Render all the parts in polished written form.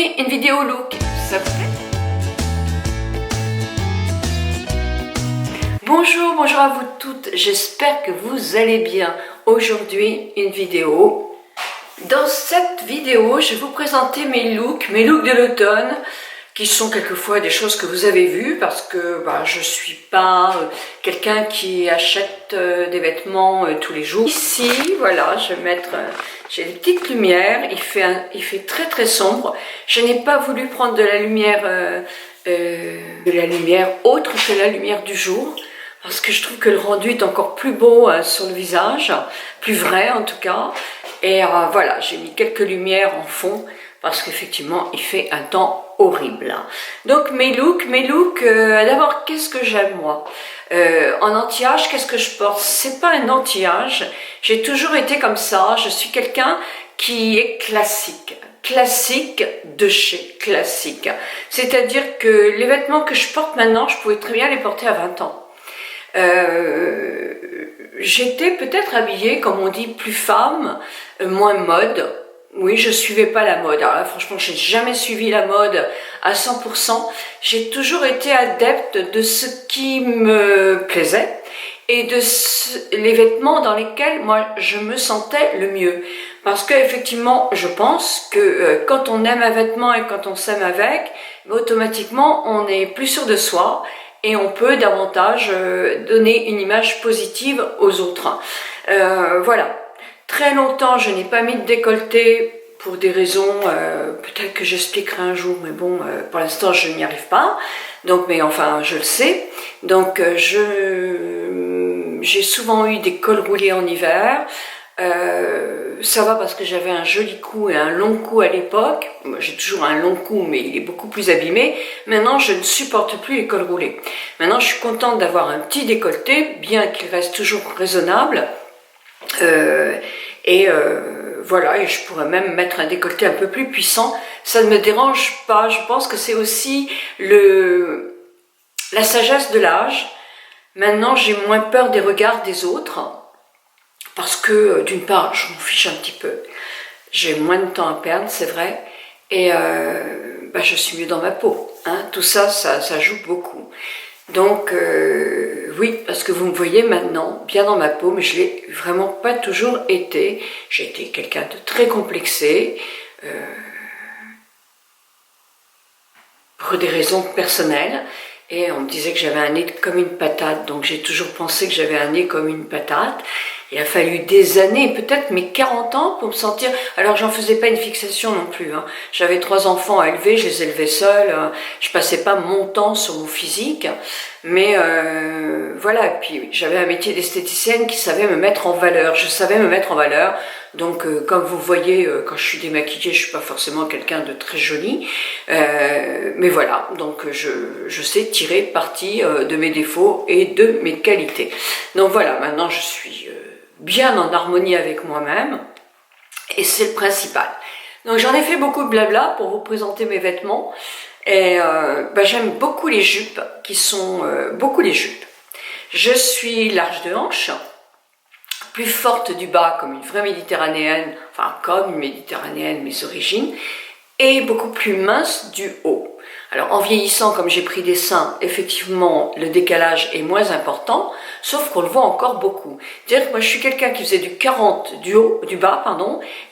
Aujourd'hui, une vidéo look, ça vous plaît? Bonjour à vous toutes, j'espère que vous allez bien. Aujourd'hui, une vidéo. Dans cette vidéo, je vais vous présenter mes looks de l'automne, qui sont quelquefois des choses que vous avez vues, parce que je ne suis pas quelqu'un qui achète des vêtements tous les jours. Ici, voilà, je vais mettre... j'ai des petites lumières, il fait très sombre. Je n'ai pas voulu prendre de la lumière autre que la lumière du jour, parce que je trouve que le rendu est encore plus beau sur le visage, plus vrai en tout cas. Et voilà, j'ai mis quelques lumières en fond, parce qu'effectivement, il fait un temps horrible. Donc mes looks, d'abord, qu'est-ce que j'aime moi? En anti-âge, qu'est-ce que je porte? C'est pas un anti-âge, j'ai toujours été comme ça, je suis quelqu'un qui est classique de chez classique. C'est-à-dire que les vêtements que je porte maintenant, je pouvais très bien les porter à 20 ans. J'étais peut-être habillée, comme on dit, plus femme, moins mode. Oui, je suivais pas la mode. Alors là, franchement, j'ai jamais suivi la mode à 100%. J'ai toujours été adepte de ce qui me plaisait et de les vêtements dans lesquels moi je me sentais le mieux. Parce que effectivement, je pense que quand on aime un vêtement et quand on s'aime avec, automatiquement, on est plus sûr de soi et on peut davantage donner une image positive aux autres. Voilà. Très longtemps, je n'ai pas mis de décolleté pour des raisons, peut-être que j'expliquerai un jour, mais bon, pour l'instant, je n'y arrive pas. Donc, mais enfin, je le sais. Donc, j'ai souvent eu des cols roulés en hiver. Ça va parce que j'avais un joli cou et un long cou à l'époque. J'ai toujours un long cou, mais il est beaucoup plus abîmé. Maintenant, je ne supporte plus les cols roulés. Maintenant, je suis contente d'avoir un petit décolleté, bien qu'il reste toujours raisonnable. Voilà, et je pourrais même mettre un décolleté un peu plus puissant, ça ne me dérange pas. Je pense que c'est aussi la sagesse de l'âge. Maintenant, j'ai moins peur des regards des autres, parce que d'une part, je m'en fiche un petit peu, j'ai moins de temps à perdre, c'est vrai, et je suis mieux dans ma peau, hein. Tout ça, ça joue beaucoup. Donc, oui, parce que vous me voyez maintenant bien dans ma peau, mais je ne l'ai vraiment pas toujours été. J'ai été quelqu'un de très complexé, pour des raisons personnelles, et on me disait que j'avais un nez comme une patate, donc j'ai toujours pensé que j'avais un nez comme une patate. Il a fallu des années, peut-être mes 40 ans pour me sentir... Alors j'en faisais pas une fixation non plus, hein. J'avais 3 enfants à élever, je les élevais seule, je passais pas mon temps sur mon physique, mais voilà. Et puis j'avais un métier d'esthéticienne qui savait me mettre en valeur, je savais me mettre en valeur. Donc comme vous voyez, quand je suis démaquillée, je suis pas forcément quelqu'un de très joli, mais voilà, donc je sais tirer parti de mes défauts et de mes qualités. Donc voilà, maintenant je suis... bien en harmonie avec moi-même, et c'est le principal. Donc j'en ai fait beaucoup de blabla pour vous présenter mes vêtements, et j'aime beaucoup les jupes, qui sont beaucoup les jupes. Je suis large de hanche, plus forte du bas comme une vraie méditerranéenne, enfin comme une méditerranéenne mes origines, et beaucoup plus mince du haut. Alors en vieillissant, comme j'ai pris des seins, effectivement le décalage est moins important, sauf qu'on le voit encore beaucoup. C'est-à-dire que moi je suis quelqu'un qui faisait du 40 du bas,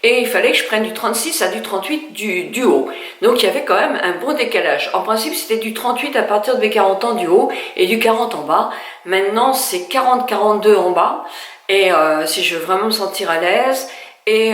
et il fallait que je prenne du 36 à du 38 du haut. Donc il y avait quand même un bon décalage. En principe c'était du 38 à partir de mes 40 ans du haut et du 40 en bas. Maintenant c'est 40-42 en bas, et si je veux vraiment me sentir à l'aise, et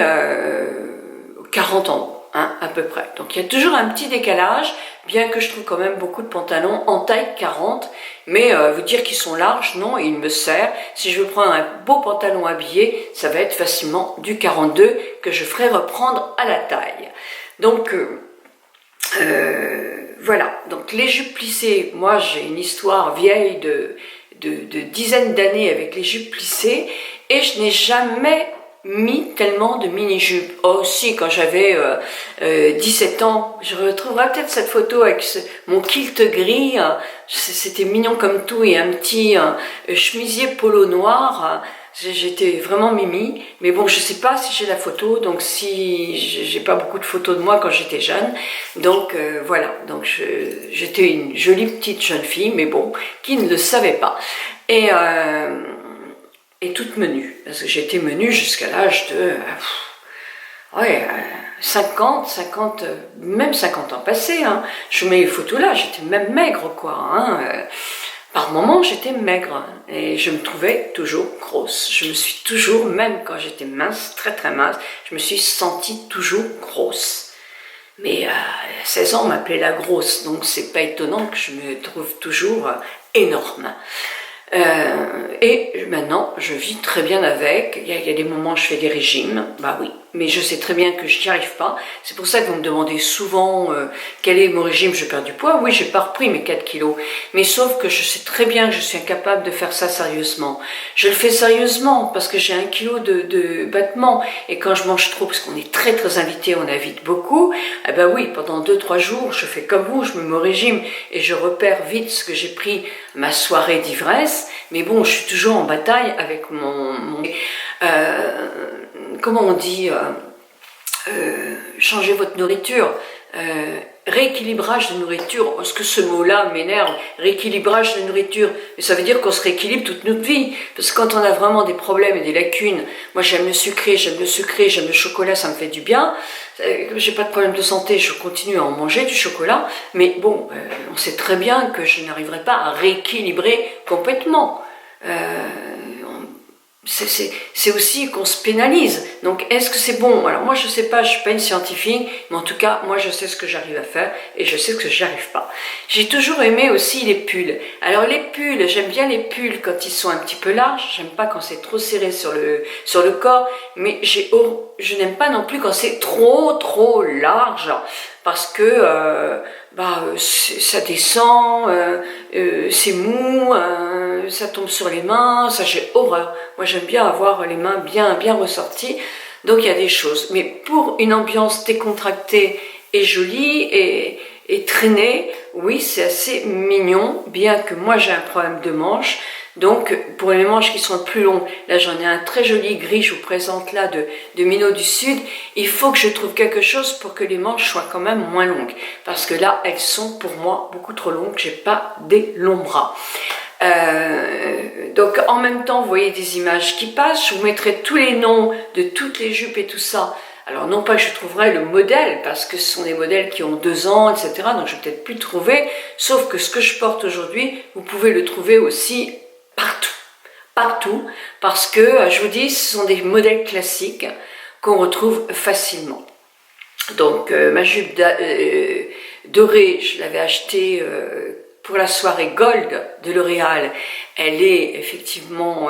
40 en haut. Hein, à peu près. Donc il y a toujours un petit décalage, bien que je trouve quand même beaucoup de pantalons en taille 40, mais vous dire qu'ils sont larges, non, il me sert. Si je veux prendre un beau pantalon habillé, ça va être facilement du 42 que je ferai reprendre à la taille. Donc voilà, donc les jupes plissées, moi j'ai une histoire vieille de dizaines d'années avec les jupes plissées, et je n'ai jamais mis tellement de mini-jupes. Oh si, quand j'avais 17 ans, je retrouverai peut-être cette photo avec mon kilt gris, c'était mignon comme tout, et un petit chemisier polo noir, j'étais vraiment mimi, mais bon, je sais pas si j'ai la photo, donc si j'ai pas beaucoup de photos de moi quand j'étais jeune, donc voilà, donc j'étais une jolie petite jeune fille, mais bon, qui ne le savait pas, et toute menue, parce que j'étais menue jusqu'à l'âge de, ouais, 50, même 50 ans passés, hein. Je mets les photos là, j'étais même maigre, quoi, hein. Par moments, j'étais maigre et je me trouvais toujours grosse. Je me suis toujours, même quand j'étais mince, très très mince, je me suis sentie toujours grosse. Mais à 16 ans, on m'appelait la grosse, donc c'est pas étonnant que je me trouve toujours énorme. Et maintenant, je vis très bien avec. Il y a des moments où je fais des régimes, bah oui, mais je sais très bien que je n'y arrive pas. C'est pour ça que vous me demandez souvent quel est mon régime, je perds du poids. Oui, j'ai pas repris mes 4 kilos, mais sauf que je sais très bien que je suis incapable de faire ça sérieusement. Je le fais sérieusement parce que j'ai 1 kilo de battement, et quand je mange trop, parce qu'on est très très invité, on invite beaucoup, eh ben oui, pendant 2-3 jours, je fais comme vous, je me mets au régime et je repère vite ce que j'ai pris ma soirée d'ivresse. Mais bon, je suis toujours en bataille avec comment on dit, changer votre nourriture, rééquilibrage de nourriture, parce que ce mot-là m'énerve, rééquilibrage de nourriture, mais ça veut dire qu'on se rééquilibre toute notre vie, parce que quand on a vraiment des problèmes et des lacunes, moi j'aime le sucré, j'aime le chocolat, ça me fait du bien, j'ai pas de problème de santé, je continue à en manger du chocolat, mais bon, on sait très bien que je n'arriverai pas à rééquilibrer complètement. C'est aussi qu'on se pénalise. Donc, est-ce que c'est bon? Alors, moi, je sais pas, je suis pas une scientifique, mais en tout cas, moi, je sais ce que j'arrive à faire et je sais ce que j'y arrive pas. J'ai toujours aimé aussi les pulls. Alors, les pulls, j'aime bien les pulls quand ils sont un petit peu larges. J'aime pas quand c'est trop serré sur le corps, mais je n'aime pas non plus quand c'est trop large, parce que ça descend, c'est mou, ça tombe sur les mains, ça j'ai horreur. Moi j'aime bien avoir les mains bien ressorties, donc il y a des choses. Mais pour une ambiance décontractée et jolie et traînée, oui c'est assez mignon, bien que moi j'ai un problème de manche. Donc, pour les manches qui sont plus longues, là j'en ai un très joli gris, je vous présente là de Minot du Sud. Il faut que je trouve quelque chose pour que les manches soient quand même moins longues. Parce que là, elles sont pour moi beaucoup trop longues, j'ai pas des longs bras. Donc en même temps, vous voyez des images qui passent, je vous mettrai tous les noms de toutes les jupes et tout ça. Alors non pas que je trouverai le modèle, parce que ce sont des modèles qui ont 2 ans, etc. Donc je vais peut-être plus le trouver, sauf que ce que je porte aujourd'hui, vous pouvez le trouver aussi partout, parce que, je vous dis, ce sont des modèles classiques qu'on retrouve facilement. Donc, ma jupe dorée, je l'avais achetée pour la soirée Gold de L'Oréal. Elle est effectivement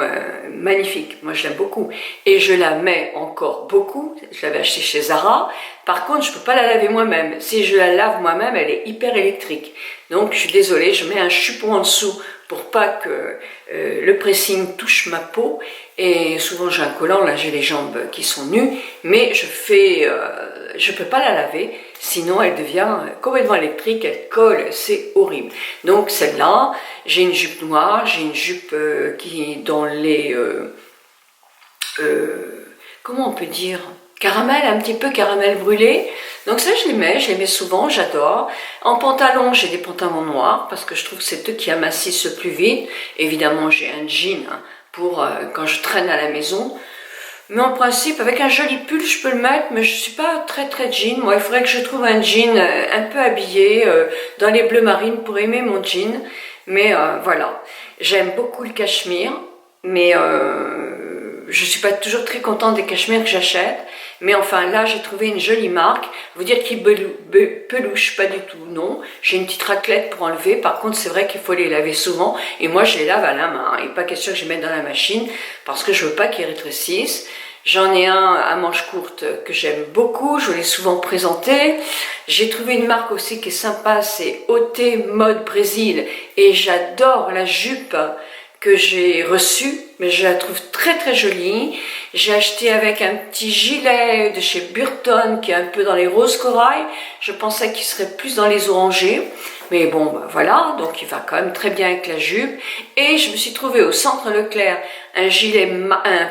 magnifique, moi je l'aime beaucoup, et je la mets encore beaucoup. Je l'avais achetée chez Zara. Par contre, je peux pas la laver moi-même. Si je la lave moi-même, elle est hyper électrique. Donc, je suis désolée, je mets un chupon en dessous pour pas que le pressing touche ma peau. Et souvent, j'ai un collant, là j'ai les jambes qui sont nues, mais je peux pas la laver, sinon elle devient complètement électrique, elle colle, c'est horrible. Donc celle-là, j'ai une jupe noire, j'ai une jupe qui est dans les... comment on peut dire, caramel, un petit peu caramel brûlé. Donc ça je les mets souvent, j'adore. En pantalon, j'ai des pantalons noirs parce que je trouve que c'est eux qui amincissent le plus vite. Évidemment j'ai un jean pour quand je traîne à la maison. Mais en principe, avec un joli pull, je peux le mettre, mais je suis pas très jean. Moi, il faudrait que je trouve un jean un peu habillé, dans les bleus marines pour aimer mon jean. Mais voilà, j'aime beaucoup le cachemire, mais je suis pas toujours très contente des cachemires que j'achète. Mais enfin, là, j'ai trouvé une jolie marque. Vous dire qu'ils pelouchent, pas du tout, non. J'ai une petite raclette pour enlever. Par contre, c'est vrai qu'il faut les laver souvent. Et moi, je les lave à la main. Et pas question que je les mette dans la machine, parce que je veux pas qu'ils rétrécissent. J'en ai un à manches courtes que j'aime beaucoup. Je vous l'ai souvent présenté. J'ai trouvé une marque aussi qui est sympa. C'est OT Mode Brésil. Et j'adore la jupe que j'ai reçue, mais je la trouve très jolie. J'ai acheté avec un petit gilet de chez Burton qui est un peu dans les roses corail. Je pensais qu'il serait plus dans les orangés. Mais bon, ben voilà, donc il va quand même très bien avec la jupe. Et je me suis trouvée au centre Leclerc un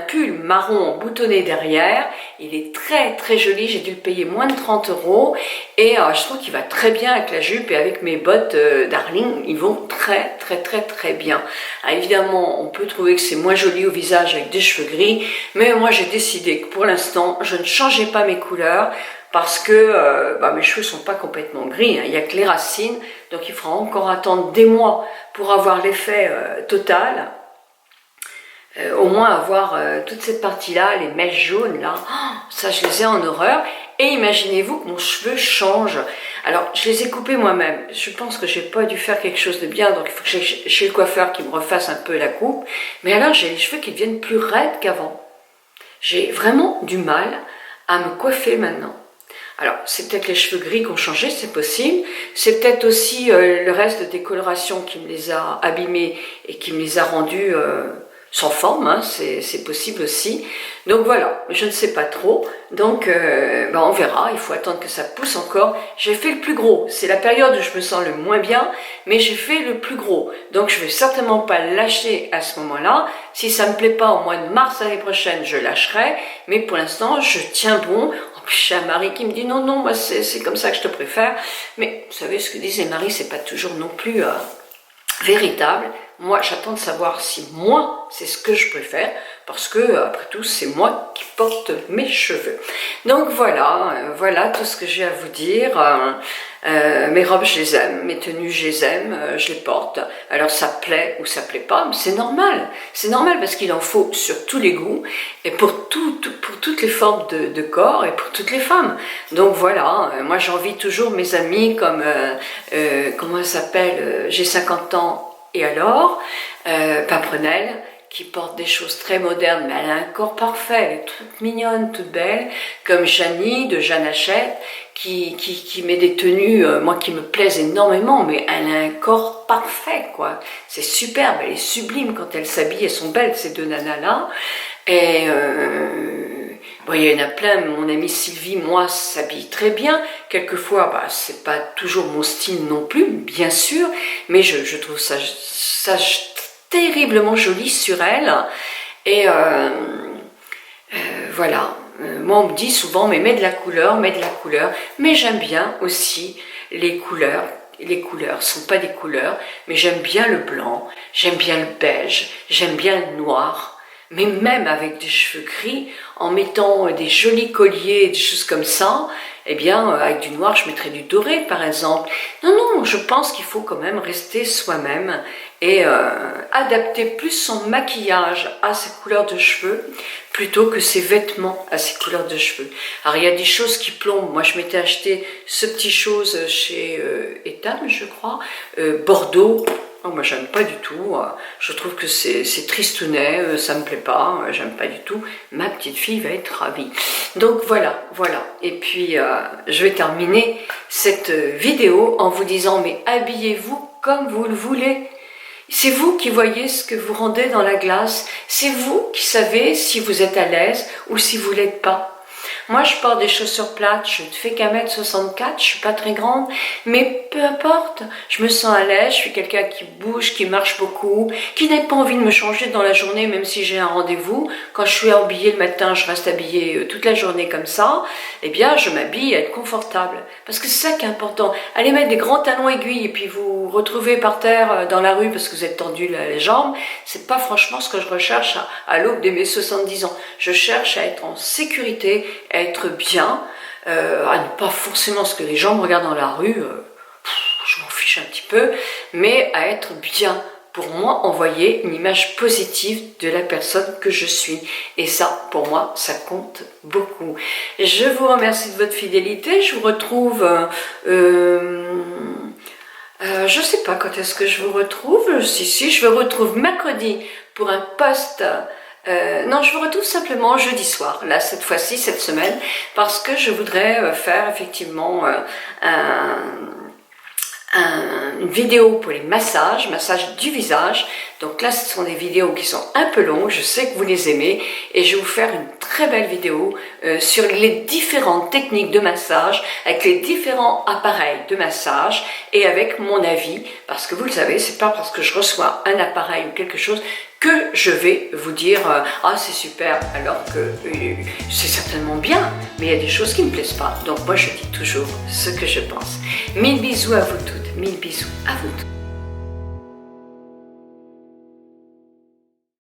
pull marron boutonné derrière. Il est très très joli, j'ai dû le payer moins de 30 €. Et je trouve qu'il va très bien avec la jupe et avec mes bottes Darling, ils vont très très très très bien. Alors, évidemment, on peut trouver que c'est moins joli au visage avec des cheveux gris, mais moi j'ai décidé que pour l'instant, je ne changeais pas mes couleurs, parce que mes cheveux sont pas complètement gris, hein. Il n'y a que les racines, donc il faudra encore attendre des mois pour avoir l'effet total. Au moins avoir toute cette partie-là, les mèches jaunes là, ça je les ai en horreur. Et imaginez-vous que mon cheveu change. Alors je les ai coupés moi-même, je pense que j'ai pas dû faire quelque chose de bien, donc il faut que j'aille chez le coiffeur qui me refasse un peu la coupe. Mais alors j'ai les cheveux qui deviennent plus raides qu'avant. J'ai vraiment du mal à me coiffer maintenant. Alors, c'est peut-être les cheveux gris qui ont changé, c'est possible. C'est peut-être aussi le reste de décoloration qui me les a abîmés et qui me les a rendus sans forme, hein, c'est possible aussi. Donc voilà, je ne sais pas trop. Donc, on verra, il faut attendre que ça pousse encore. J'ai fait le plus gros, c'est la période où je me sens le moins bien, mais j'ai fait le plus gros. Donc, je ne vais certainement pas lâcher à ce moment-là. Si ça ne me plaît pas au mois de mars l'année prochaine, je lâcherai. Mais pour l'instant, je tiens bon. J'ai un mari qui me dit non, moi c'est comme ça que je te préfère. Mais vous savez ce que disent les maris, c'est pas toujours non plus véritable. Moi, j'attends de savoir si moi, c'est ce que je préfère, parce que, après tout, c'est moi qui porte mes cheveux. Donc voilà tout ce que j'ai à vous dire. Mes robes, je les aime, mes tenues, je les aime, je les porte. Alors ça plaît ou ça plaît pas, mais c'est normal. C'est normal parce qu'il en faut sur tous les goûts, et pour toutes les formes de corps, et pour toutes les femmes. Donc voilà, moi j'envie toujours mes amis comme, comment elle s'appelle, j'ai 50 ans, et alors, Paprenelle, qui porte des choses très modernes, mais elle a un corps parfait, elle est toute mignonne, toute belle, comme Janie de Jeanne Hachette, qui met des tenues, moi qui me plaisent énormément, mais elle a un corps parfait, quoi. C'est superbe, elle est sublime quand elle s'habille, elles sont belles ces deux nanas-là. Et bon, il y en a plein, mon amie Sylvie, moi, s'habille très bien. Quelquefois, c'est pas toujours mon style non plus, bien sûr, mais je trouve ça terriblement joli sur elle. Et voilà, moi on me dit souvent, mais mets de la couleur, mais j'aime bien aussi les couleurs. Les couleurs sont pas des couleurs, mais j'aime bien le blanc, j'aime bien le beige, j'aime bien le noir. Mais même avec des cheveux gris, en mettant des jolis colliers, des choses comme ça, eh bien, avec du noir, je mettrais du doré, par exemple. Non, je pense qu'il faut quand même rester soi-même et adapter plus son maquillage à ses couleurs de cheveux plutôt que ses vêtements à ses couleurs de cheveux. Alors, il y a des choses qui plombent. Moi, je m'étais acheté ce petit chose chez Etam, je crois, Bordeaux. Oh, moi j'aime pas du tout, je trouve que c'est tristounet, ça me plaît pas, j'aime pas du tout, ma petite fille va être ravie. Donc voilà, et puis je vais terminer cette vidéo en vous disant, mais habillez-vous comme vous le voulez. C'est vous qui voyez ce que vous rendez dans la glace, c'est vous qui savez si vous êtes à l'aise ou si vous l'êtes pas. Moi, je porte des chaussures plates, je ne fais qu'1m64, je suis pas très grande, mais peu importe, je me sens à l'aise, je suis quelqu'un qui bouge, qui marche beaucoup, qui n'a pas envie de me changer dans la journée, même si j'ai un rendez-vous. Quand je suis habillée le matin, je reste habillée toute la journée comme ça, eh bien, je m'habille à être confortable. Parce que c'est ça qui est important. Allez mettre des grands talons aiguilles et puis vous retrouvez par terre dans la rue parce que vous êtes tendu les jambes, c'est pas franchement ce que je recherche à l'aube de mes 70 ans. Je cherche à être en sécurité, à être bien, à ne pas forcément ce que les gens me regardent dans la rue, je m'en fiche un petit peu, mais à être bien, pour moi, envoyer une image positive de la personne que je suis. Et ça, pour moi, ça compte beaucoup. Je vous remercie de votre fidélité, je vous retrouve... je sais pas quand est-ce que je vous retrouve, si, je vous retrouve mercredi pour un post... non, je vous retrouve simplement jeudi soir, là, cette fois-ci, cette semaine, parce que je voudrais faire effectivement une vidéo pour les massages du visage. Donc là, ce sont des vidéos qui sont un peu longues, je sais que vous les aimez, et je vais vous faire une très belle vidéo sur les différentes techniques de massage, avec les différents appareils de massage, et avec mon avis, parce que vous le savez, c'est pas parce que je reçois un appareil ou quelque chose que je vais vous dire ah c'est super, alors que c'est certainement bien, mais il y a des choses qui ne me plaisent pas. Donc moi je dis toujours ce que je pense. Mille bisous à vous toutes, mille bisous à vous toutes.